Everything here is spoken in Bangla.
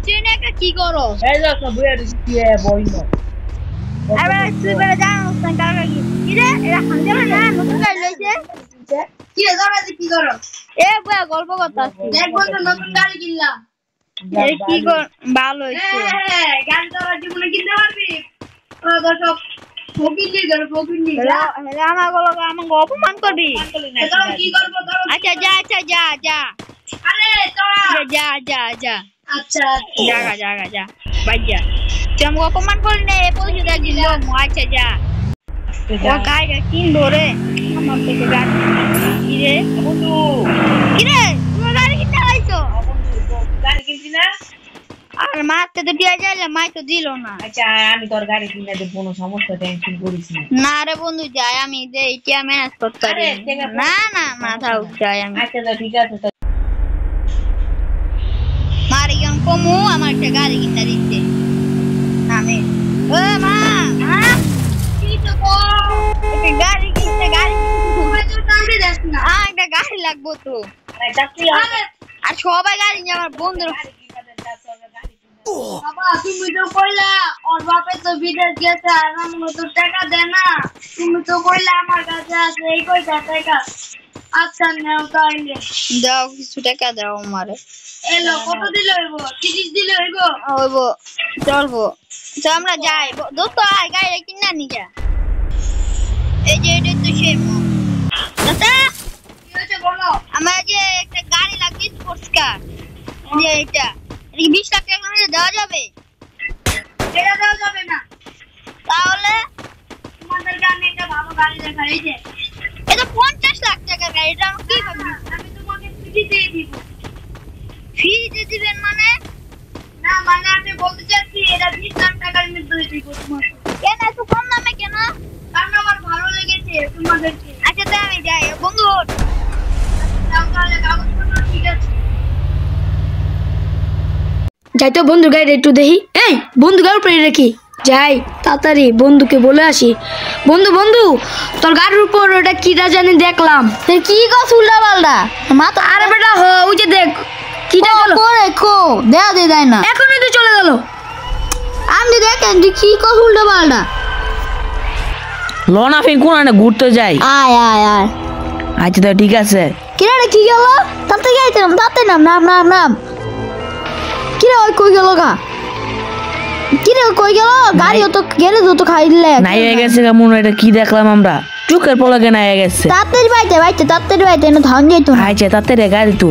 ট্রেনে একটা কি করো এই যা সব বুয়া দিছি বইনো আরে তুই বলে জানোস না কাকা কি রে এরা হাঁটে না নতুন গাড়ি লইছে কি রে দাঁড়া কি করো এ বুয়া গল্প করতাছি দেখ বন্ধু নতুন গাড়ি কিনলাম এর কি ভালো হইছে গাড়ি তো জীবনে কিনতে পারবি ও দর্শক ফকিনি ধর ফকিনি হেলা আমার অপমান করবি কি করব আচ্ছা যা আরে তোরা যা আচ্ছা যা বাইয়া তুই আমাকে অপমান করলি না এই পয়সা দেখ দিল আচ্ছা যা ও গাড়িটা কিনবো রে আমার থেকে গাড়ি কি রে বন্ধু কি রে তুমি গাড়ি কিনতে আইছো গাড়ি কিনছি না আর মাতে তো দিয়া যাইলে মাই তো দিল না আচ্ছা আমি তোর গাড়ি কিনে দেব কোনো সমস্যা টেনশন করিস না না রে বন্ধু যাই আমি দে এটা ম্যানেজ করতে পারি না থাক যাই আমি আচ্ছা ঠিক আছে মারি গাম কমু আমার একটা গাড়ি কিনে দিতে আমি ও মা কি তো গো একটা গাড়ি কিনতে তুই তো টানতে যাস না একটা গাড়ি লাগবো তো আর সবাই গাড়ি নিয়ে আমার বন্ধুর বাবা তুমি তো কইলা ওর বাপে তো বিদেশ গেছে আর আমার তো টাকা দেয় না তুমি তো কইলা আমার কাছে আছে এই কয়টা টাকা আচ্ছা নাও তাইলে দাও কিছু টাকা দাও আমারে এলো কত দিলে হইব 30 দিলে হইব চলবো তো আমরা যাই দোস্ত আয় গাড়ি কিনা নি যা এই যে এটা তো সেই দাদা কি হয়েছে বলো আমার যে একটা গাড়ি লাগবে স্পোর্টস কার যে এটা 20 লাখ টাকা নিয়ে দেওয়া যাবে এটা দেওয়া যাবে না তাহলে তোমাদের গানে একটা ভালো গাড়ি দেখা এই যে এটা 50 লাখ টাকা গাড়ি এটা আমি কি করব আমি তোমাকে ফ্রি দিয়ে দিব ফ্রি দিয়ে দিবেন মানে না মানে আমি বলতে চাচ্ছি এটা 20 লাখ টাকার মধ্যে দিব তোমাকে কেন এত কম দামে কেন কারণ আমার ভালো লেগেছে তোমাদেরকে আচ্ছা তাই আমি যাই বন্ধু তাহলে কাগজপত্র ঠিক আছে যাই তো বন্ধু গাড়ি একটু দেখি এই বন্ধু গাড়ি উপরে রাখি যাই তাড়াতাড়ি বন্ধুকে বলে আসি বন্ধু তোর গাড়ির উপর ওটা কিটা জানি দেখলাম কি গাছ উল্টা পাল্টা মাথা আরে বেটা ওই যে দেখ কিটা গেল করে কো দেয়া দেয় না এখনই তো চলে গেল আমি দেখেন তুই কি গাছ উল্টা পাল্টা লনা ফিং কোন না ঘুরতে যাই আয় আচ্ছা তো ঠিক আছে কিরে কি গেল তাতে যাইতাম তাতে নাম কিরে ওই কই গেল গা কিরে কই গেল গাড়ি তো গেলে তো খাইলে নাই হয়ে গেছে কেমন এটা কি দেখলাম আমরা চোখের পলকে নাই হয়ে গেছে তাড়াতাড়ি বাইতে না ধান যাইতো না আচ্ছা তাড়াতাড়ি গাড়ি তো